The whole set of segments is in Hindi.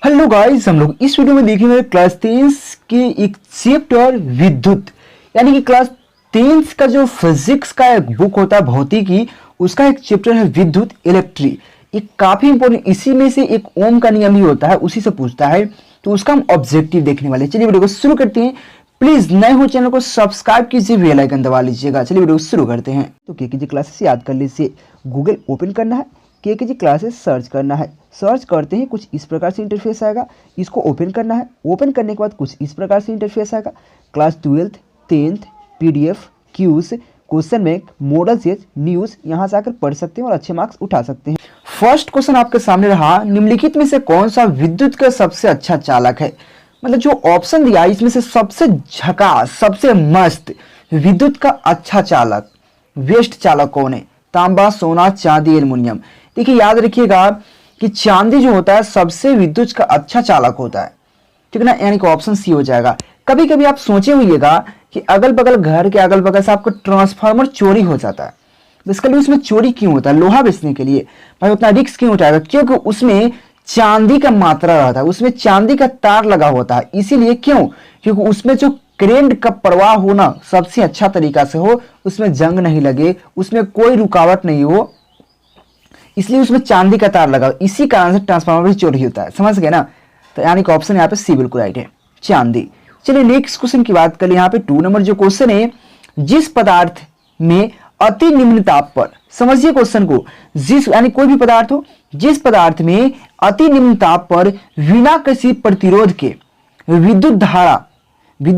हेलो गाइस, हम लोग इस वीडियो में देखेंगे क्लास 10 के एक चैप्टर विद्युत, यानी कि क्लास 10 का जो फिजिक्स का एक बुक होता है भौतिकी, उसका एक चैप्टर है विद्युत इलेक्ट्री। ये काफी इंपॉर्टेंट, इसी में से एक ओम का नियम भी होता है, उसी से पूछता है, तो उसका हम ऑब्जेक्टिव देखने वाले हैं। चलिए वीडियो को शुरू करते हैं। प्लीज नए हो चैनल को सब्सक्राइब कीजिए, बेल आइकन दबा लीजिएगा। चलिए वीडियो को शुरू करते हैं। तो केकेजी क्लासेस याद कर लीजिए, गूगल ओपन करना है, केकेजी क्लासेस सर्च करना है। सर्च करते ही कुछ इस प्रकार से इंटरफेस आएगा, इसको ओपन करना है। ओपन करने के बाद कुछ इस प्रकार से इंटरफेस आएगा। Class 12th 10th PDF Qs question bank model change news, यहाँ से आकर पढ़ सकते हैं और अच्छे मार्क्स उठा सकते हैं। फर्स्ट क्वेश्चन आपके सामने रहा, निम्नलिखित में से कौन सा विद्युत का सबसे अच्छा चालक है। मतलब जो ऑप्शन दिया इसमें से सबसे झकास, सबसे मस्त विद्युत का अच्छा चालक, बेस्ट चालक कौन है। तांबा, सोना, चांदी, एल्युमिनियम। देखिए याद रखिएगा कि चांदी जो होता है सबसे विद्युत का अच्छा चालक होता है, ठीक है ना, यानी कि ऑप्शन सी हो जाएगा। कभी कभी आप सोचे होइएगा कि अगल बगल घर के अगल बगल से आपको ट्रांसफार्मर चोरी हो जाता है, बेसिकली उसमें चोरी क्यों होता है, लोहा बेचने के लिए। भाई उतना रिस्क क्यों उठाएगा, क्योंकि उसमें चांदी का मात्रा रहता है, उसमें चांदी का तार लगा होता है। इसीलिए क्यों, क्योंकि उसमें जो करंट का प्रवाह होना सबसे अच्छा तरीका से हो, उसमें जंग नहीं लगे, उसमें कोई रुकावट नहीं हो, इसलिए उसमें चांदी का तार लगा। इसी कारण से ट्रांसफार्मर चोरी होता है, समझ गए ना। तो यानी कि ऑप्शन यहाँ पे सी बिल्कुल राइट है, चांदी। चलिए नेक्स्ट क्वेश्चन की बात करें। यहाँ पे 2 नंबर जो क्वेश्चन है, जिस पदार्थ में अति निम्न ताप पर, समझिए क्वेश्चन को, जिस यानी कोई भी पदार्थ हो, जिस पदार्थ में अति निम्न ताप पर बिना किसी प्रतिरोध के विद्युत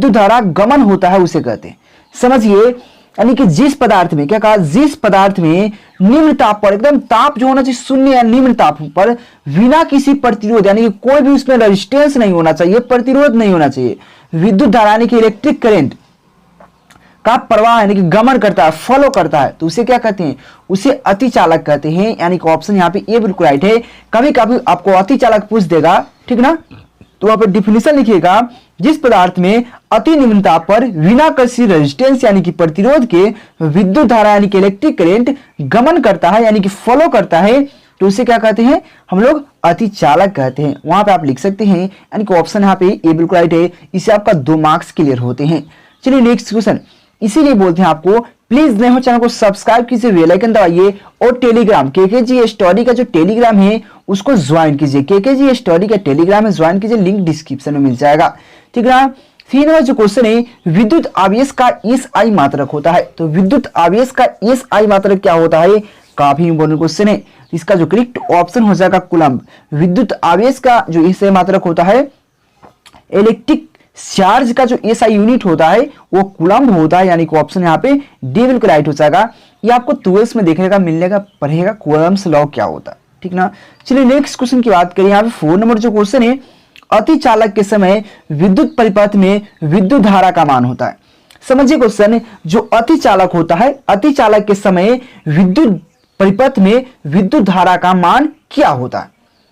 धारा गमन होता है, उसे कहते हैं। समझिए, यानी कि जिस पदार्थ में, क्या कहा, जिस पदार्थ में निम्न ताप पर, एकदम ताप जो होना चाहिए शून्य या निम्न ताप पर, बिना किसी प्रतिरोध, यानी कि कोई भी उसमें रेजिस्टेंस नहीं होना चाहिए, प्रतिरोध नहीं होना चाहिए, विद्युत धारा यानी कि इलेक्ट्रिक करंट का प्रवाह यानी कि गमन करता है, फॉलो करता है, तो उसे क्या कहते हैं, उसे अति चालक कहते हैं। यानी कि ऑप्शन यहाँ पे ए बिल्कुल राइट है। कभी कभी आपको अति चालक पूछ देगा, ठीक ना, तो वहां पर डिफिनेशन लिखिएगा, जिस पदार्थ में अति निम्न ताप पर बिना किसी रेजिस्टेंस यानी कि प्रतिरोध के विद्युत धारा यानी कि इलेक्ट्रिक करंट गमन करता है, यानी कि फॉलो करता है, तो उसे क्या कहते हैं, हम लोग अति चालक कहते हैं। वहां पे आप लिख सकते हैं, यानी कि ऑप्शन यहाँ पे ए बिल्कुल राइट है। इससे आपका 2 मार्क्स क्लियर होते हैं। चलिए नेक्स्ट क्वेश्चन, इसीलिए बोलते हैं आपको प्लीज नए हो चैनल को सब्सक्राइब कीजिए, बेल आइकन दबाइए और टेलीग्राम केकेजी स्टडी का जो टेलीग्राम है उसको ज्वाइन कीजिए। केकेजी स्टडी का टेलीग्राम में ज्वाइन कीजिए, लिंक डिस्क्रिप्शन में मिल जाएगा, ठीक है ना। 3 नंबर जो क्वेश्चन है, विद्युत आवेश का एसआई मात्रक होता है। तो विद्युत आवेश का एसआई मात्रक क्या होता है, काफी इंपॉर्टेंट क्वेश्चन है। इसका जो करेक्ट ऑप्शन हो जाएगा कुलम्ब। विद्युत आवेश का जो एसआई मात्रक होता है, इलेक्ट्रिक चार्ज का जो एसआई यूनिट होता है वो कूलम्ब होता है, यानी कि ऑप्शन यहाँ पे डी बिल्कुल राइट हो जाएगा। ये आपको 12th में देखने का मिलेगा, पढ़ेगा कूलम्ब्स लॉ क्या होता है, ठीक ना। चलिए नेक्स्ट क्वेश्चन की बात करें। यहाँ पे 4 नंबर जो क्वेश्चन है, अति चालक के समय विद्युत परिपथ में विद्युत धारा का मान होता है। समझिए क्वेश्चन, जो अति चालक होता है, अति चालक के समय विद्युत परिपथ में विद्युत धारा का मान क्या होता है,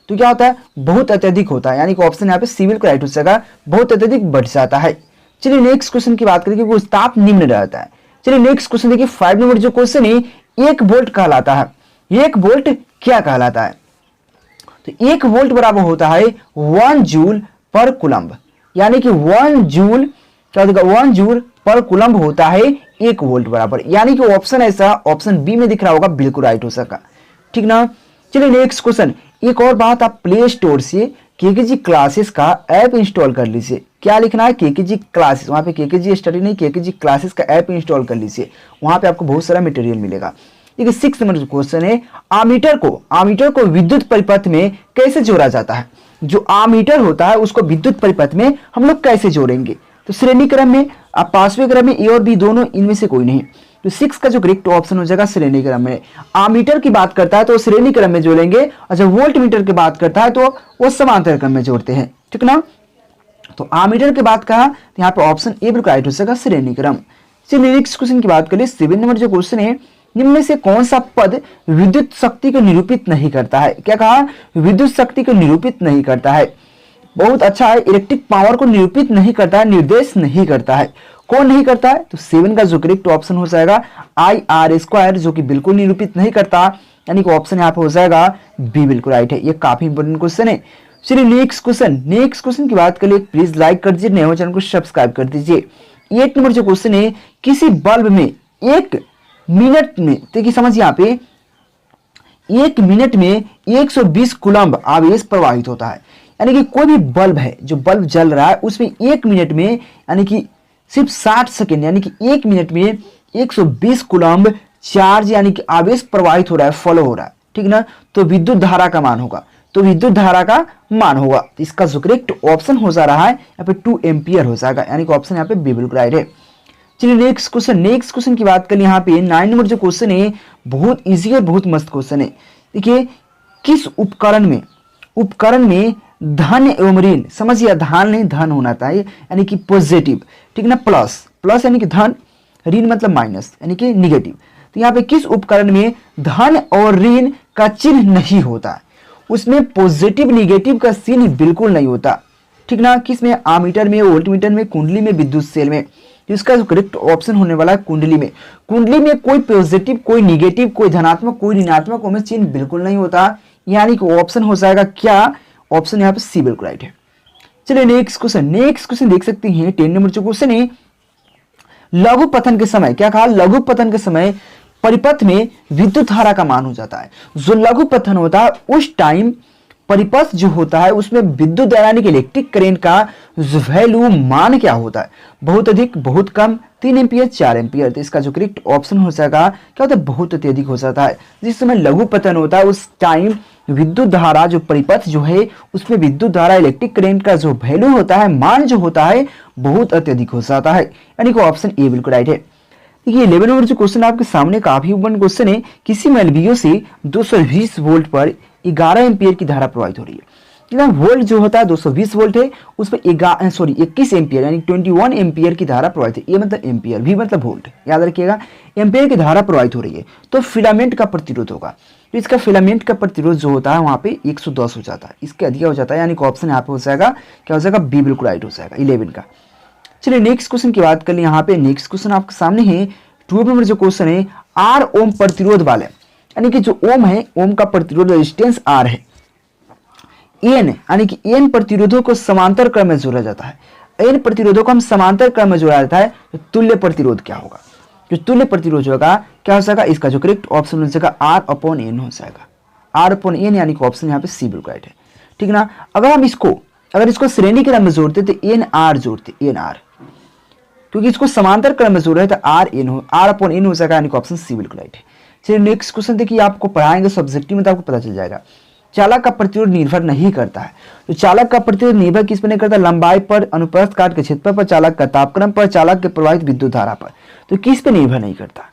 तो क्या होता है, बहुत अत्यधिक होता है, यानी कि ऑप्शन यहाँ पे सी बिल्कुल राइट हो जाएगा, बहुत अत्यधिक बढ़ जाता है। चलिए नेक्स्ट क्वेश्चन की बात करें, वो ताप निम्न रहता है। चलिए नेक्स्ट क्वेश्चन देखिए, 5 नंबर जो क्वेश्चन है, 1 वोल्ट कहलाता है। 1 वोल्ट क्या कहलाता है, तो 1 वोल्ट बराबर होता है 1 जूल पर कुलम्ब, यानी कि 1 जूल क्या होगा, 1 जूल पर कुलम्ब होता है 1 वोल्ट बराबर, यानी कि ऑप्शन ऐसा ऑप्शन बी में दिख रहा होगा, बिल्कुल राइट हो सका, ठीक ना। चलिए नेक्स्ट क्वेश्चन, एक और बात, आप प्ले स्टोर से केकेजी क्लासेस का ऐप इंस्टॉल कर लीजिए। क्या लिखना है, केकेजी क्लासेस, वहां पे केकेजी स्टडी नहीं, केकेजी क्लासेस का ऐप इंस्टॉल कर लीजिए, वहां पे आपको बहुत सारा मटेरियल मिलेगा। देखिए 6 नंबर क्वेश्चन है, आमीटर को विद्युत परिपथ में कैसे जोड़ा जाता है। जो आमीटर होता है उसको विद्युत परिपथ में हम लोग कैसे जोड़ेंगे, तो श्रेणी क्रम में, आप पांचवें क्रम में, ए और बी दोनों, इनमें से कोई नहीं। तो 6 का जो करेक्ट ऑप्शन हो जाएगा श्रेणी क्रम में। आमीटर की बात करता है तो श्रेणी क्रम में जोड़ेंगे, और जब वोल्ट मीटर की बात करता है तो वो समांतर क्रम में जोड़ते हैं, ठीक ना। तो आमीटर की बात कहा, तो यहाँ पे ऑप्शन ए बिल्कुल राइट हो जाएगा, श्रेणी क्रम। चलिए नेक्स्ट क्वेश्चन की बात करें। 7 नंबर जो क्वेश्चन है, निम्न में से कौन सा पद विद्युत शक्ति को निरूपित नहीं करता है। क्या कहा, विद्युत शक्ति को निरूपित नहीं करता है, बहुत अच्छा है। इलेक्ट्रिक पावर को निरूपित नहीं करता है, निर्देश नहीं करता है, कौन नहीं करता है, तो 7 का जो करेक्ट ऑप्शन हो जाएगा IR², जो कि बिल्कुल निरूपित नहीं करता, यानी कि ऑप्शन यहाँ पे हो जाएगा बी बिल्कुल राइट है। ये काफी इंपॉर्टेंट क्वेश्चन है। चलिए नेक्स्ट क्वेश्चन की बात करें, प्लीज लाइक कर दीजिए, नए हो चैनल को सब्सक्राइब कर दीजिए। 8 नंबर जो क्वेश्चन है, किसी बल्ब में 1 मिनट में, देखिए समझ यहाँ पे, 1 मिनट में 120 कूलम्ब आवेश प्रवाहित होता है। यानी कि कोई भी बल्ब है, जो बल्ब जल रहा है उसमें 1 मिनट में, यानी कि सिर्फ 60 सेकेंड, यानी कि 1 मिनट में 120 कूलम्ब चार्ज यानी कि आवेश प्रवाहित हो रहा है, फॉलो हो रहा है, ठीक ना। तो विद्युत धारा का मान होगा, तो विद्युत धारा का मान होगा, तो इसका जो करेक्ट ऑप्शन हो जा रहा है यहाँ पे 2 एम्पियर हो जाएगा, यानी कि ऑप्शन यहाँ पे बी बिल्कुल राइट है। चलिए नेक्स्ट क्वेश्चन की बात करें, यहाँ पे 9 नंबर जो क्वेश्चन है, बहुत इजी और बहुत मस्त क्वेश्चन है। देखिए, किस उपकरण में धन एवं ऋण, समझिए धन नहीं, धन होना चाहिए, यानी कि पॉजिटिव, ठीक ना, प्लस यानी कि धन, ऋण मतलब माइनस यानी कि निगेटिव। तो यहाँ पे किस उपकरण में धन और ऋण का चिन्ह नहीं होता, उसमें पॉजिटिव निगेटिव का चिन्ह बिल्कुल नहीं होता, ठीक ना। किसमें, आमीटर में, वोल्टमीटर में, कुंडली में, विद्युत सेल में। तो इसका जो करेक्ट ऑप्शन होने वाला है कुंडली में। कुंडली में कोई पॉजिटिव, कोई निगेटिव, कोई धनात्मक, कोई ऋणात्मक में चिन्ह बिल्कुल नहीं होता, यानी कि ऑप्शन हो जाएगा क्या, ऑप्शन यहाँ पे सी बिल्कुल राइट है। चलिए नेक्स्ट क्वेश्चन देख सकते हैं, 10 नंबर जो क्वेश्चन है, लघु पतन के समय, क्या कहा, लघु पतन के समय परिपथ में विद्युत धारा का मान हो जाता है। जो लघु पतन होता है उस टाइम परिपथ जो होता है उसमें विद्युत धारा यानी कि इलेक्ट्रिक करंट का वैल्यू मान क्या होता है, बहुत अधिक, बहुत कम, 3 एम्पियर, 4 एम्पियर। तो इसका जो करेक्ट ऑप्शन हो जाएगा क्या होता है, बहुत अत्यधिक हो जाता है। जिस समय लघु पतन होता है उस टाइम विद्युत धारा जो परिपथ जो है उसमें विद्युत धारा इलेक्ट्रिक करंट का जो वैल्यू होता है, मान जो होता है, बहुत अत्यधिक हो जाता है, यानी कि ऑप्शन ए बिल्कुल राइट है। देखिए 11 नंबर जो क्वेश्चन आपके सामने काफी इम्पोर्टेंट क्वेश्चन है, किसी में एलवीओ से 220 वोल्ट पर 11 एम्पियर की धारा प्रवाहित हो रही है। वोल्ट जो होता है 220 वोल्ट है, उस पर 21 एम्पियर यानी 21 एम्पियर की धारा प्रवाहित है। ए मतलब एम्पियर, भी मतलब वोल्ट, याद रखिएगा, एम्पियर की धारा प्रवाहित हो रही है। तो फिलामेंट का प्रतिरोध होगा, तो इसका फिलामेंट का प्रतिरोध जो होता है वहां पे 110 हो जाता है, इसके अधिक हो जाता है, यानी कि ऑप्शन यहाँ पे हो जाएगा क्या हो जाएगा, बी बिल्कुल राइट हो जाएगा 11 का। चलिए नेक्स्ट क्वेश्चन की बात कर लें, यहाँ पे नेक्स्ट क्वेश्चन आपके सामने है, 12 नंबर जो क्वेश्चन है, R ओम प्रतिरोध वाले, यानी कि जो ओम है, ओम का प्रतिरोध रेजिस्टेंस R है, एन यानी कि एन प्रतिरोधों को समांतर क्रम में जोड़ा जाता है। एन प्रतिरोधों को हम समांतर क्रम में जोड़ा जाता है, तो तुल्य प्रतिरोध क्या होगा, जो तुल्य प्रतिरोध होगा क्या हो जाएगा, इसका जो करेक्ट ऑप्शन हो जाएगा R/N हो जाएगा, R/N, यानी कि ऑप्शन यहाँ पे सी बिल्कुल राइट है, ठीक ना। अगर इसको श्रेणी क्रम में जोड़ते तो NR जोड़ते, NR, क्योंकि इसको समांतर क्रम में जोड़ रहे तो R/N हो जाएगा, यानी कि ऑप्शन सी बिल्कुल राइट है। चलिए नेक्स्ट क्वेश्चन देखिए, आपको पढ़ाएंगे सब्जेक्टिव में तो आपको पता चल जाएगा। चालक का प्रतिरोध निर्भर नहीं करता है, तो चालक का प्रतिरोध निर्भर किस पर नहीं करता, लंबाई पर, अनुप्रस्थ काट के क्षेत्रफल पर, चालक का तापक्रम पर, चालक के प्रवाहित विद्युत धारा पर। तो किस पे निर्भर नहीं करता,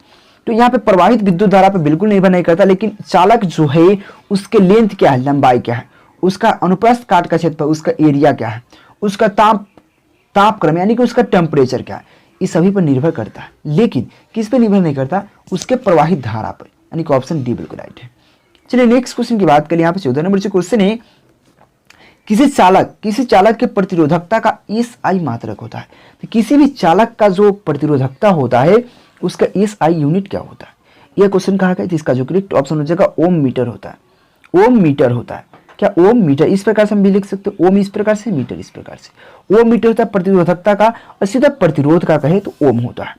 तो यहाँ पे प्रवाहित विद्युत धारा पर बिल्कुल निर्भर नहीं करता, लेकिन चालक जो है उसके लेंथ क्या है, लंबाई क्या है, उसका अनुप्रस्थ काट का क्षेत्रफल, उसका एरिया क्या है, उसका तापक्रम यानी कि उसका टेम्परेचर क्या है, इस सभी पर निर्भर करता है। लेकिन किस पे निर्भर नहीं करता, उसके प्रवाहित धारा पर, यानी कि ऑप्शन डी बिल्कुल राइट है। चलिए नेक्स्ट क्वेश्चन की बात करें, यहाँ पे 14 नंबर से क्वेश्चन है, किसी चालक के प्रतिरोधकता का SI मात्रक होता है। तो किसी भी चालक का जो प्रतिरोधकता होता है उसका SI यूनिट क्या होता है, यह क्वेश्चन कहा गया। इसका जो करेक्ट ऑप्शन हो जाएगा ओम मीटर होता है। ओम मीटर होता है क्या, ओम मीटर, इस प्रकार से हम भी लिख सकते हैं, ओम इस प्रकार से, मीटर इस प्रकार से। ओम मीटर होता है प्रतिरोधकता का, और सीधा प्रतिरोध का कहे तो ओम होता है।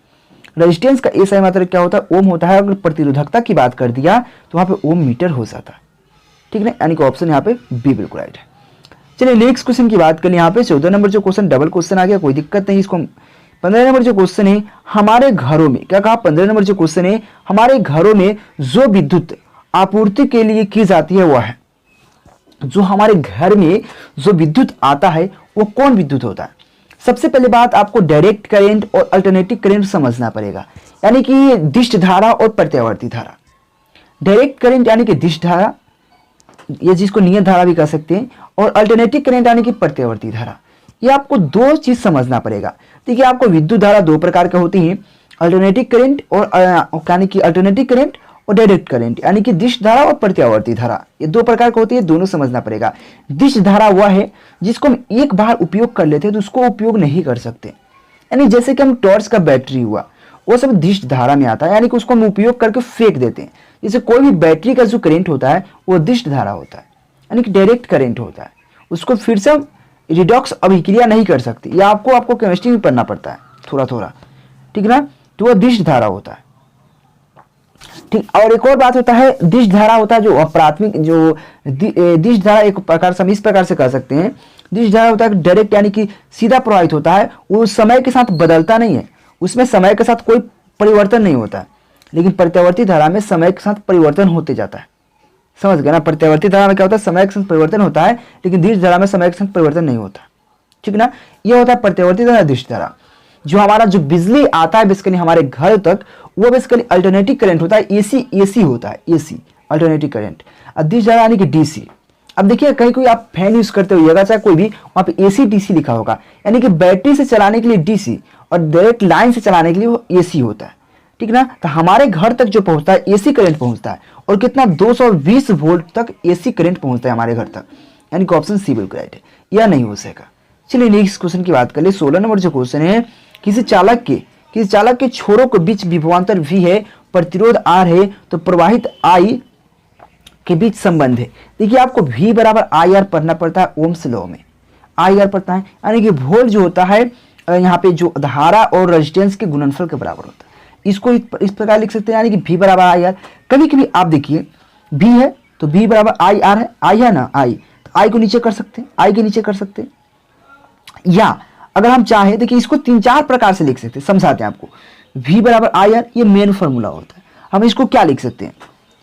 रेजिस्टेंस का SI मात्रक क्या होता है, ओम होता है। अगर प्रतिरोधकता की बात कर दिया तो वहां पे ओम मीटर हो जाता है, ठीक है, यानी कि ऑप्शन यहाँ पे बी बिल्कुल राइट है। चलिए नेक्स्ट क्वेश्चन की बात करें, यहाँ पे 14 नंबर जो क्वेश्चन डबल क्वेश्चन आ गया, कोई दिक्कत नहीं इसको। 15 नंबर जो क्वेश्चन है, हमारे घरों में, क्या कहा, 15 नंबर जो क्वेश्चन है, हमारे घरों में जो विद्युत आपूर्ति के लिए की जाती है वह है, जो हमारे घर में जो विद्युत आता है वो कौन विद्युत होता है। सबसे पहले बात आपको डायरेक्ट करंट और अल्टरनेटिव करंट समझना पड़ेगा, यानी कि दिष्ट धारा और प्रत्यावर्ती धारा। डायरेक्ट करंट यानी कि दिष्ट धारा, ये जिसको नियत धारा भी कह सकते हैं, और अल्टरनेटिव करंट यानी कि प्रत्यावर्ती धारा। ये आपको दो चीज समझना पड़ेगा। देखिए आपको विद्युत धारा दो प्रकार के होती हैं, अल्टरनेटिव करंट और यानी कि अल्टरनेटिव करंट और डायरेक्ट करंट, यानी कि दिष्ट धारा और प्रत्यावर्ती धारा, ये दो प्रकार की होती है, दोनों समझना पड़ेगा। दिष्ट धारा वह है जिसको हम एक बार उपयोग कर लेते हैं तो उसको उपयोग नहीं कर सकते, यानी जैसे कि हम टॉर्च का बैटरी हुआ, वो सब दिष्ट धारा में आता है, यानी कि उसको हम उपयोग करके फेंक देते हैं। जैसे कोई भी बैटरी का जो करंट होता है वो दिष्ट धारा होता है, यानी कि डायरेक्ट करंट होता है, उसको फिर से रिडॉक्स अभिक्रिया नहीं कर सकते। या आपको केमिस्ट्री में पढ़ना पड़ता है थोड़ा थोड़ा, ठीक है ना। तो वह दिष्ट धारा होता है, ठीक। और एक और बात होता है, दिष्ट धारा होता है जो प्राथमिक, जो दिष्ट धारा एक प्रकार से हम इस प्रकार से कह सकते हैं, दिष्ट धारा होता है डायरेक्ट यानी कि सीधा प्रवाहित होता है, वो समय के साथ बदलता नहीं है, उसमें समय के साथ कोई परिवर्तन नहीं होता है। लेकिन प्रत्यावर्ती धारा में समय के साथ परिवर्तन होते जाता है, समझ गए ना। प्रत्यावर्ती धारा में क्या होता है, समय के साथ परिवर्तन होता है, लेकिन दिष्ट धारा में समय के साथ परिवर्तन नहीं होता, ठीक ना। ये होता है प्रत्यावर्ती धारा, दिष्ट धारा। जो हमारा जो बिजली आता है बेसिकली हमारे घर तक, वो बेसिकली अल्टरनेटिव करंट होता है, एसी होता है, एसी अल्टरनेटिव करंट। और दिष्ट धारा यानी कि डीसी। अब देखिए कहीं कोई आप फैन यूज करते होइएगा, चाहे कोई भी, वहां पे एसी डीसी लिखा होगा, यानी कि बैटरी से चलाने के लिए डीसी और डायरेक्ट लाइन से चलाने के लिए वो एसी होता है, ठीक ना। तो हमारे घर तक जो पहुंचता है एसी करंट पहुंचता है, और कितना 220 वोल्ट तक एसी करंट पहुंचता है हमारे घर तक, यानी कि ऑप्शन सी बिल्कुल राइट है, यह नहीं हो सकेगा। चलिए नेक्स्ट क्वेश्चन की बात कर ले। 16 नंबर जो क्वेश्चन है, किसी चालक के छोरों के बीच विभवांतर V है, प्रतिरोध R है, तो प्रवाहित I के बीच संबंध है। देखिए आपको V बराबर IR पढ़ना पड़ता है ओम्स लॉ में, IR पढ़ता है, यानी कि वोल्ट जो होता है यहाँ पे जो धारा और रेजिस्टेंस के गुणनफल के बराबर होता है। इसको इस प्रकार लिख सकते हैं, यानी कि V बराबर IR। कभी कभी आप देखिए V है तो V बराबर IR है, I है ना, I, तो I को नीचे कर सकते हैं, I के नीचे कर सकते हैं। या अगर हम चाहें, देखिए इसको 3-4 प्रकार से लिख सकते हैं, समझाते हैं आपको। V बराबर IR ये मेन फॉर्मूला होता है। हम इसको क्या लिख सकते हैं,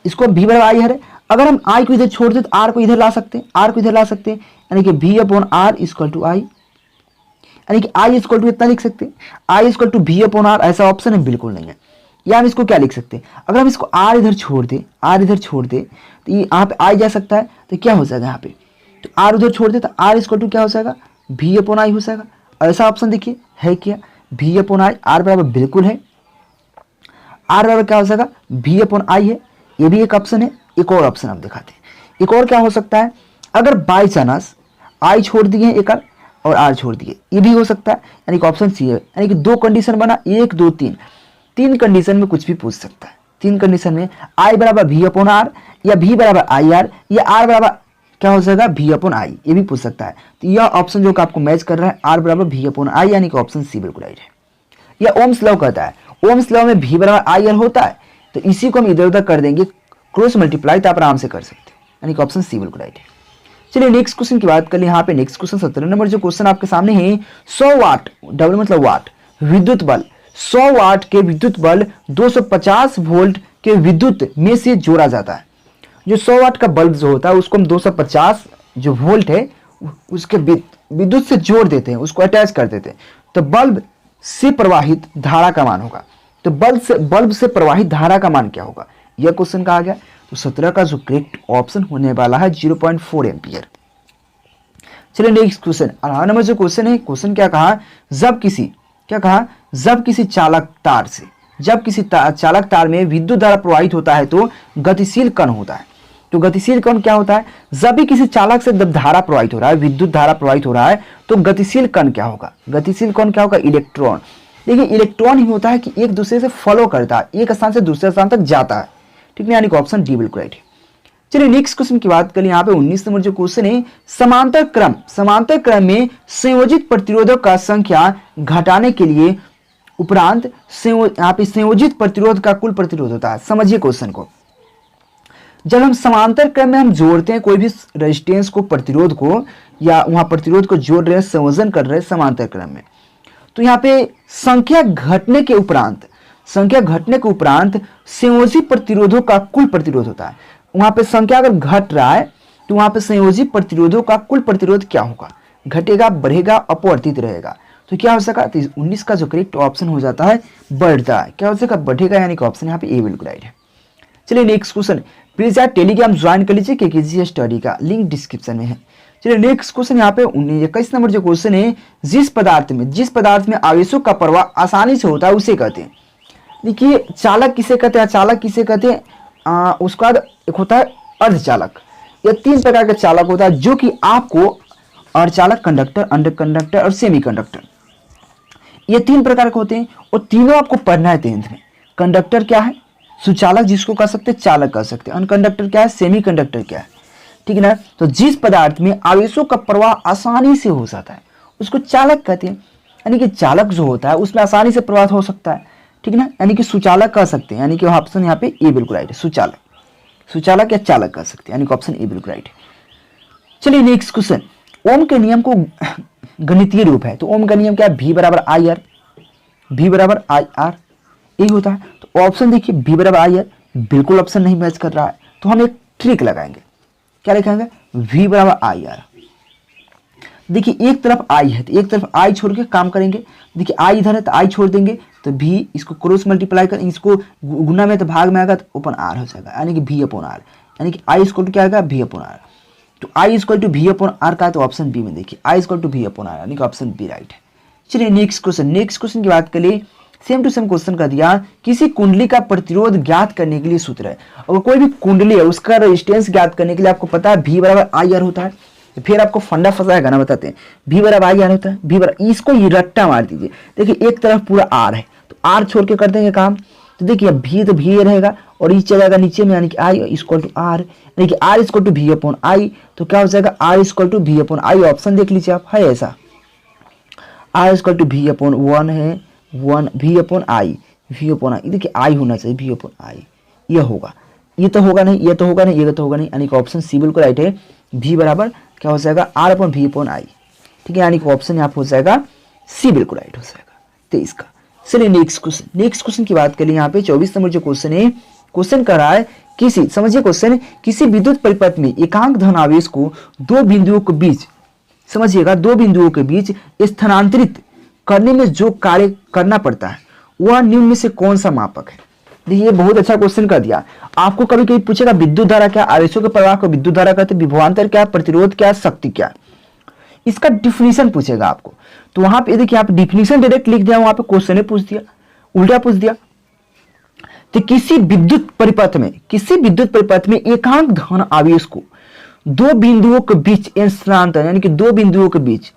इसको V बराबर IR है, अगर हम I को इधर छोड़ दें तो R को इधर ला सकते हैं, R को इधर ला सकते हैं, यानी कि V upon R equal to I, यानी कि I इक्वल टू इतना लिख सकते हैं, I equal to V upon R। ऐसा ऑप्शन है बिल्कुल नहीं है। या हम इसको क्या लिख सकते हैं, अगर हम इसको R इधर छोड़ दें, R इधर छोड़ दें तो ये यहाँ पे I जा सकता है, तो क्या हो जाएगा यहाँ पे, तो R उधर छोड़ दे तो R इक्वल टू क्या हो जाएगा, V अपॉन I हो जाएगा। ऐसा ऑप्शन देखिए है क्या, V अपॉन I, R बराबर बिल्कुल है, R बराबर क्या हो जाएगा, V अपॉन I है, ये भी एक ऑप्शन है। एक और ऑप्शन हम दिखाते हैं, एक और क्या हो सकता है, अगर बाई चांस I छोड़ दिए एक और R छोड़ दिए, ये भी हो सकता है, यानी कि ऑप्शन सी है। यानी कि 2 कंडीशन बना, 1 2 3, 3 कंडीशन में कुछ भी पूछ सकता है। 3 कंडीशन में I बराबर V अपॉन R, या V बराबर IR, या R बराबर क्या हो जाएगा, V अपॉन I, ये भी पूछ सकता है। तो यह ऑप्शन जो आपको मैच कर रहा है R बराबर V अपॉन I, यानी कि ऑप्शन सी बिल्कुल राइट है। यह ओम्स लॉ कहता है, ओम्स लॉ में V बराबर IR होता है, तो इसी को हम इधर उधर कर देंगे, क्रॉस मल्टीप्लाई, तो आप आराम से कर सकते हैं, यानी कि ऑप्शन सी बिल्कुल राइट है। चलिए नेक्स्ट क्वेश्चन की बात कर ले। यहाँ पे नेक्स्ट क्वेश्चन 17 नंबर जो क्वेश्चन आपके सामने है, 100 वाट, डबल मतलब वाट, विद्युत बल, 100 वाट के विद्युत बल 250 वोल्ट के विद्युत में से जोड़ा जाता है। जो 100 वाट का बल्ब जो होता है उसको हम 250 जो वोल्ट है उसके विद्युत से जोड़ देते हैं, उसको अटैच कर देते हैं, तो बल्ब से प्रवाहित धारा का मान होगा। तो बल्ब से प्रवाहित धारा का मान क्या होगा, यह क्वेश्चन कहा गया। तो 17 का जो करेक्ट ऑप्शन होने वाला है 0.4 एम्पियर। चलिए नेक्स्ट क्वेश्चन, 18 नंबर जो क्वेश्चन है, क्वेश्चन क्या कहा, जब किसी चालक तार में विद्युत धारा प्रवाहित होता है तो गतिशील कण होता है। तो गतिशील कण क्या होता है, जब भी किसी चालक से जब धारा प्रवाहित हो रहा है, विद्युत धारा प्रवाहित हो रहा है, तो गतिशील कण क्या होगा, गतिशील कण क्या होगा, इलेक्ट्रॉन। देखिए इलेक्ट्रॉन ही होता है कि एक दूसरे से फॉलो करता है, एक स्थान से दूसरे स्थान तक जाता है, ठीक है, यानी कि ऑप्शन डी बिल्कुल राइट है। चलिए नेक्स्ट क्वेश्चन की बात करें। यहाँ पे 19 नंबर जो क्वेश्चन है, समांतर क्रम में संयोजित प्रतिरोधों का संख्या घटाने के लिए उपरांत यहाँ पे संयोजित प्रतिरोध का कुल प्रतिरोध होता है। समझिए क्वेश्चन को, जब हम समांतर क्रम में हम जोड़ते हैं कोई भी रेजिस्टेंस को, प्रतिरोध को, या वहां प्रतिरोध को जोड़ रहे हैं, संयोजन कर रहे हैं समांतर क्रम में, तो यहाँ पे संख्या घटने के उपरांत संयोजित प्रतिरोधों का कुल प्रतिरोध होता है। वहां पे संख्या अगर घट रहा है तो वहां पे संयोजित प्रतिरोधों का कुल प्रतिरोध क्या होगा, घटेगा, बढ़ेगा, अपवर्तित रहेगा। तो क्या हो सका, तो 19 का जो करेक्ट ऑप्शन हो जाता है बढ़ता है, क्या हो सका, बढ़ेगा, यानी कि ऑप्शन यहाँ पे ए बिल्कुल राइट है। चलिए नेक्स्ट क्वेश्चन, प्लीज यार टेलीग्राम ज्वाइन कर लीजिए, KKG स्टडी का लिंक डिस्क्रिप्शन में है। चलिए नेक्स्ट क्वेश्चन यहाँ पे 21 नंबर जो क्वेश्चन है, जिस पदार्थ में आवेशों का प्रवाह आसानी से होता है उसे कहते हैं। देखिए चालक किसे कहते हैं, उसका एक होता है अर्धचालक। यह 3 प्रकार का चालक होता है, जो कि आपको अर्धचालक, कंडक्टर, अंडर कंडक्टर और सेमी कंडक्टर, ये 3 प्रकार के होते हैं, और तीनों आपको पढ़ना है 10th में। कंडक्टर क्या है, सुचालक जिसको कह सकते हैं, चालक कह सकते हैं। अनकंडक्टर क्या है, सेमी कंडक्टर क्या है। ठीक है ना। तो जिस पदार्थ में आवेशों का प्रवाह आसानी से हो जाता है उसको चालक कहते हैं। यानी कि चालक जो होता है उसमें आसानी से प्रवाह हो सकता है, ठीक है ना, यानी कि सुचालक कह सकते हैं। यानी कि ऑप्शन यहाँ पे ए बिल्कुल राइट है, सुचालक, सुचालक या चालक कह सकते हैं, यानी कि ऑप्शन ए बिल्कुल राइट है। चलिए नेक्स्ट क्वेश्चन, ओम के नियम को गणितीय रूप है, तो ओम का नियम क्या है, V बराबर आई आर, V बराबर आई आर यही होता है। तो ऑप्शन देखिए V बराबर आई आर, बिल्कुल ऑप्शन नहीं मैच कर रहा है, तो हम एक ट्रिक लगाएंगे, क्या लिखेंगे, V बराबर आई आर। देखिए एक तरफ आई है तो एक तरफ आई छोड़ के काम करेंगे, देखिए आई इधर है तो आई छोड़ देंगे, तो V इसको क्रॉस मल्टीप्लाई कर, इसको गुना में तो भाग में आएगा तो ओपन आर हो जाएगा, यानी कि V अपॉन आर, यानी कि आई इक्वल टू क्या आएगा, V अपॉन आर। तो I equal to V upon R का है तो ऑप्शन बी में देखिए I equal to V upon R, यानी कि ऑप्शन बी राइट है। चलिए नेक्स्ट क्वेश्चन, नेक्स्ट क्वेश्चन की बात करिए, सेम टू सेम क्वेश्चन कर दिया, किसी कुंडली का प्रतिरोध ज्ञात करने के लिए सूत्र है। अगर कोई भी कुंडली है उसका रेजिस्टेंस ज्ञात करने के लिए आपको पता है V बराबर आई आर होता है, तो फिर आपको फंडा फंसाएगा ना, बताते हैं V बराबर आई आर होता है, V बराबर, इसको ये रट्टा मार दीजिए। देखिए एक तरफ पूरा आर है तो आर छोड़ के कर देंगे काम, तो देखिए V तो V रहेगा और ये चलेगा नीचे में, यानी कि आई इक्वल टू आर, यानी कि R equal to V upon I, तो क्या हो जाएगा R equal to V upon I. Option देख लीजिए आप, है ऐसा R equal to V upon 1 है, 1 V upon I, V upon I, देखिए आई होना चाहिए V अपॉन आई, ये होगा, ये तो होगा नहीं, ये तो होगा नहीं, ये तो होगा नहीं, यानी कि ऑप्शन सी बिल्कुल राइट है। V बराबर क्या हो जाएगा R upon V upon I, ठीक है, यानी कि ऑप्शन यहाँ पे हो जाएगा सी बिल्कुल राइट हो जाएगा 23 का। चलिए नेक्स्ट क्वेश्चन, नेक्स्ट क्वेश्चन की बात करें, यहाँ पे 24 नंबर जो क्वेश्चन है, क्वेश्चन कर रहा है किसी, समझिए क्वेश्चन, किसी विद्युत परिपथ में एकांक धनावेश को दो बिंदुओं के बीच, समझिएगा दो बिंदुओं के बीच स्थानांतरित करने में जो कार्य करना पड़ता है वह निम्न में से कौन सा मापक है। देखिए बहुत अच्छा क्वेश्चन कर दिया। आपको कभी कभी पूछेगा विद्युत धारा क्या, आवेशों के प्रवाह को विद्युत धारा कहते हैं, विभवांतर क्या, प्रतिरोध क्या, शक्ति क्या, इसका डिफिनीशन पूछेगा आपको। तो वहां पे देखिए आप डिफिनीशन डायरेक्ट लिख दिया, वहां पे क्वेश्चन पूछ दिया, उल्टा पूछ दिया। तो किसी विद्युत परिपथ में, किसी विद्युत परिपथ में एकांक धन आवेश को दो बिंदुओं के बीच स्थानांतर, यानी कि दो बिंदुओं के बीच,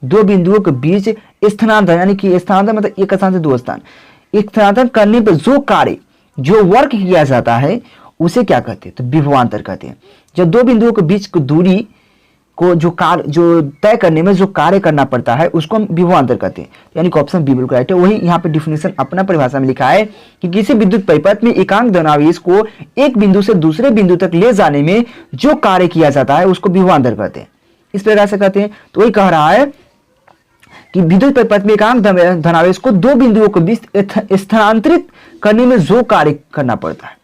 दो बिंदुओं के बीच स्थानांतर, यानी कि स्थानांतर मतलब एक स्थान से दो स्थान, एक स्थानांतर करने पर जो कार्य, जो वर्क किया जाता है उसे क्या कहते हैं, तो विभवांतर कहते हैं। जब दो बिंदुओं के बीच की दूरी को जो कार्य, जो तय करने में जो कार्य करना पड़ता है उसको हम विभवांतर कहते हैं, यानी कि ऑप्शन बी बिल्कुल राइट है। वही यहाँ पे डिफिनेशन अपना परिभाषा में लिखा है कि किसी विद्युत परिपथ में एकांक धनावेश को एक बिंदु से दूसरे बिंदु तक ले जाने में जो कार्य किया जाता है उसको विभवांतर कहते हैं, इस प्रकार से कहते हैं। तो वही कह रहा है कि विद्युत परिपथ में एकांक धनावेश को दो बिंदुओं के बीच स्थानांतरित करने में जो कार्य करना पड़ता है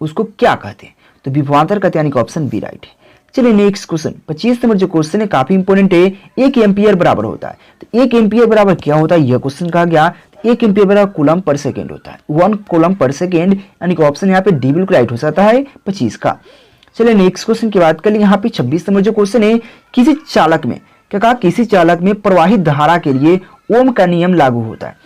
उसको क्या कहते हैं, तो विभवांतर कहते हैं, यानी कि ऑप्शन बी राइट है। चलिए नेक्स्ट क्वेश्चन, 25 नंबर जो क्वेश्चन है काफी इंपोर्टेंट है। 1 एम्पियर बराबर होता है, तो 1 एम्पियर बराबर क्या होता है, यह क्वेश्चन कहा गया। 1 एम्पियर बराबर कूलम पर सेकेंड होता है, 1 कूलम पर सेकेंड, यानी कि ऑप्शन यहाँ पे डी बिल्कुल राइट हो जाता है 25 का। चलिए नेक्स्ट क्वेश्चन की बात करें, यहाँ पे 26 नंबर जो क्वेश्चन है, किसी चालक में, क्या कहा, किसी चालक में प्रवाहित धारा के लिए ओम का नियम लागू होता है,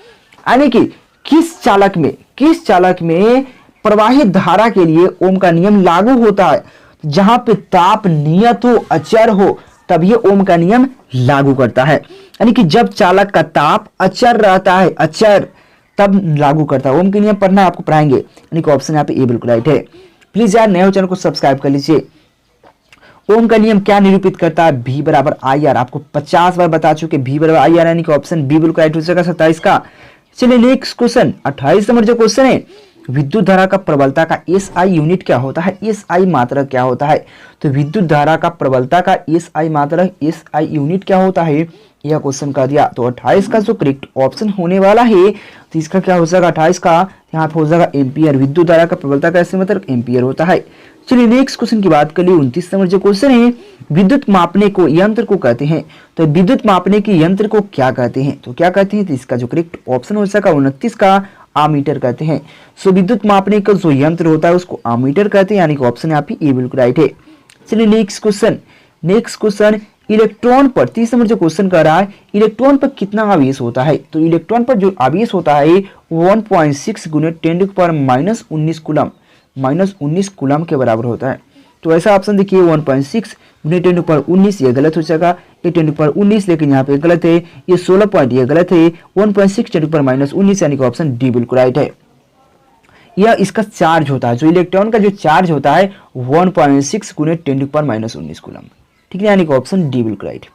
यानी कि किस चालक में, किस चालक में प्रवाहित धारा के लिए ओम का नियम लागू होता है। जहां पे ताप नियत हो, अचर हो, तब ये ओम का नियम लागू करता है, यानी कि जब चालक का ताप अचर रहता है, अचर, तब लागू करता है। ओम के नियम पढ़ना आपको पढ़ाएंगे, यानी कि ऑप्शन यहाँ पे ए बिल्कुल राइट है। प्लीज यार नए हो चैनल को सब्सक्राइब कर लीजिए। ओम का नियम क्या निरूपित करता है, V बराबर आई आर, आपको 50 बार बता चुके, V बराबर आई आर, यानी कि ऑप्शन बी बिल्कुल राइट हो जाएगा 27 का। चलिए नेक्स्ट क्वेश्चन, 28 नंबर जो क्वेश्चन है, विद्युत धारा का प्रबलता का SI यूनिट क्या होता है, SI मात्रक क्या होता है। तो विद्युत धारा का प्रबलता का SI मात्रक, SI यूनिट क्या होता है, यह क्वेश्चन कर दिया। तो 28 का जो करेक्ट ऑप्शन होने वाला है, तो इसका क्या हो जाएगा 28 का, यहाँ पे हो जाएगा एम्पियर। विद्युत धारा का प्रबलता का SI मात्रक एम्पियर होता है। चलिए नेक्स्ट क्वेश्चन की बात करिए, 29 नंबर जो क्वेश्चन है, विद्युत मापने को यंत्र को कहते हैं, तो विद्युत मापने के यंत्र को क्या कहते हैं, तो क्या कहते हैं, तो इसका जो करेक्ट ऑप्शन हो जाएगा 29 का, आमीटर कहते हैं। सो विद्युत मापने का जो यंत्र होता है उसको आमीटर कहते हैं, यानी कि ऑप्शन यहाँ पे ए बिल्कुल राइट है। चलिए next question, next question, electron पर 30 नंबर जो क्वेश्चन कर रहा है, इलेक्ट्रॉन पर कितना आवेश होता है। तो इलेक्ट्रॉन पर जो आवेश होता है 1.6 गुने 10⁻⁻19 कूलम, -19 कूलम के बराबर होता है। तो ऐसा ऑप्शन देखिए 1.6 गुने 10⁻19, ये गलत हो जाएगा, ये 10⁻19 लेकिन यहाँ पे गलत है, ये 16 पॉइंट ये गलत है, 1.6 10⁻⁻19, यानी कि ऑप्शन डी बिल्कुल राइट है। या इसका चार्ज होता है, जो इलेक्ट्रॉन का जो चार्ज होता है 1.6 गुने 10⁻⁻19 कूलम। ठीक है, यानी कि ऑप्शन डी बिल्कुल राइट।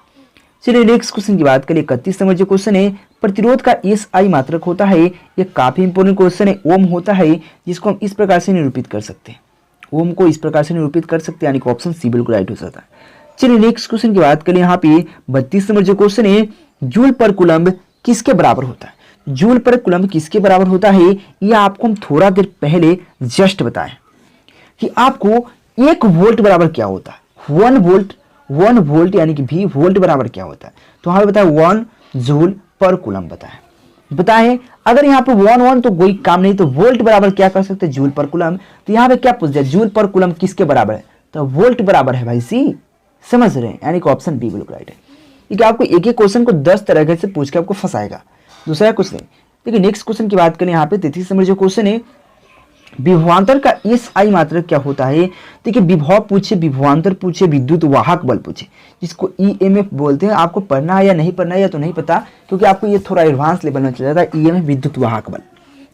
चलिए नेक्स्ट क्वेश्चन की बात करें। 31 नंबर जो क्वेश्चन है, प्रतिरोध का SI मात्रक होता है। ये काफी इंपॉर्टेंट क्वेश्चन है। ओम होता है, जिसको हम इस प्रकार से निरूपित कर सकते हैं, ओम को इस प्रकार से निरूपित कर सकते हैं, यानी कि ऑप्शन सी बिल्कुल राइट हो सकता है। चलिए नेक्स्ट क्वेश्चन की बात करें। यहाँ पे 32 नंबर जो क्वेश्चन है, जूल पर कूलम्ब किसके बराबर होता है? जूल पर कूलम्ब किसके बराबर होता है, ये आपको हम थोड़ा देर पहले जस्ट बताएं कि आपको 1 वोल्ट बराबर क्या होता है। 1 वोल्ट यानी कि V वोल्ट बराबर क्या होता है, तो हमें बताया 1 जूल पर कूलम्ब बताएं। अगर यहाँ पे 1 तो कोई काम नहीं, तो वोल्ट बराबर क्या कर सकते हैं, जूल पर कूलम्ब। तो यहाँ पे क्या पूछ दिया, जूल पर कूलम्ब किसके बराबर है, तो वोल्ट बराबर है भाई सी, समझ रहे हैं, यानी कि ऑप्शन बी बिल्कुल राइट है। क्योंकि आपको एक एक क्वेश्चन को 10 तरह से पूछ के आपको फंसाएगा, दूसरा कुछ नहीं। देखिए नेक्स्ट क्वेश्चन की बात करें। यहाँ पे 33 नंबर जो क्वेश्चन है, विभवांतर का SI मात्रक क्या होता है। देखिए विभव पूछे, विभवांतर पूछे, विद्युत वाहक बल पूछे, जिसको EMF बोलते हैं। आपको पढ़ना है या नहीं पढ़ना है या तो नहीं पता, क्योंकि आपको ये थोड़ा एडवांस लेवल में चला जाता है। EMF विद्युत वाहक बल,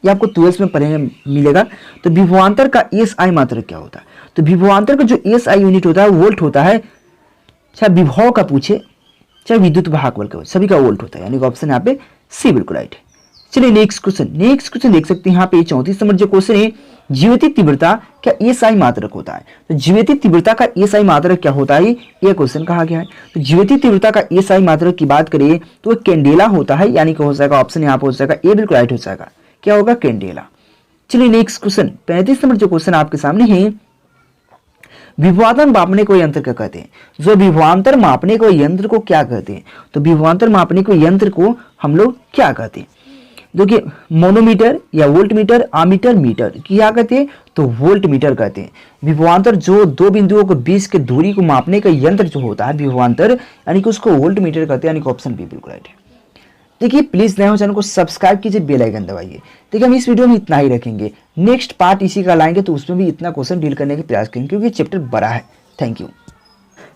ये आपको 12th में पढ़ने मिलेगा। तो विभवांतर का SI मात्रक क्या होता है, तो विभवांतर का जो SI यूनिट होता है वोल्ट होता है। चाहे विभव का पूछे चाहे विद्युत वाहक बल का, सभी का वोल्ट होता है, यानी कि ऑप्शन यहाँ पे सी बिल्कुल राइट है। चलिए नेक्स्ट क्वेश्चन देख सकते हैं। यहाँ पे 34 नंबर जो क्वेश्चन है, जीवित तीव्रता क्या SI मात्रक होता है। तो जीवित तीव्रता का SI मात्रक क्या होता है, ये क्वेश्चन कहा गया है। तो जीवित तीव्रता का SI मात्रक की बात करें तो वो कैंडेला होता है, यानी कि हो जाएगा ऑप्शन यहाँ पे हो जाएगा ए बिल्कुल राइट हो जाएगा, क्या होगा, कैंडेला। चलिए नेक्स्ट क्वेश्चन 35 नंबर जो क्वेश्चन आपके सामने है, विभवांतर मापने को यंत्र क्या कहते हैं। जो विभवांतर मापने को यंत्र को क्या कहते हैं, तो विभवांतर मापने को यंत्र को हम लोग क्या कहते हैं। देखिए मोनोमीटर या वोल्टमीटर, आमीटर, मीटर क्या कहते हैं, तो वोल्ट मीटर कहते हैं। विभवांतर जो दो बिंदुओं के बीच के दूरी को मापने का यंत्र जो होता है विभवांतर, यानी कि उसको वोल्ट मीटर कहते हैं, यानी कि ऑप्शन बी बिल्कुल राइट है। देखिए प्लीज नए हो चैनल को सब्सक्राइब कीजिए, बेल आइकन दबाइए। देखिए हम इस वीडियो में इतना ही रखेंगे, नेक्स्ट पार्ट इसी का लाएंगे, तो उसमें भी इतना क्वेश्चन डील करने का प्रयास करेंगे, क्योंकि चैप्टर बड़ा है। Thank you.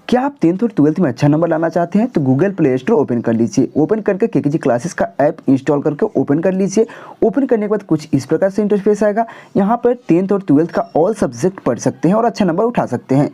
क्या आप 10th और 12th में अच्छा नंबर लाना चाहते हैं, तो गूगल प्ले स्टोर ओपन कर लीजिए। ओपन करके केकेजी क्लासेस का ऐप इंस्टॉल करके ओपन कर लीजिए। ओपन करने के बाद कुछ इस प्रकार से इंटरफेस आएगा। यहाँ पर 10th और 12th का ऑल सब्जेक्ट पढ़ सकते हैं और अच्छा नंबर उठा सकते हैं।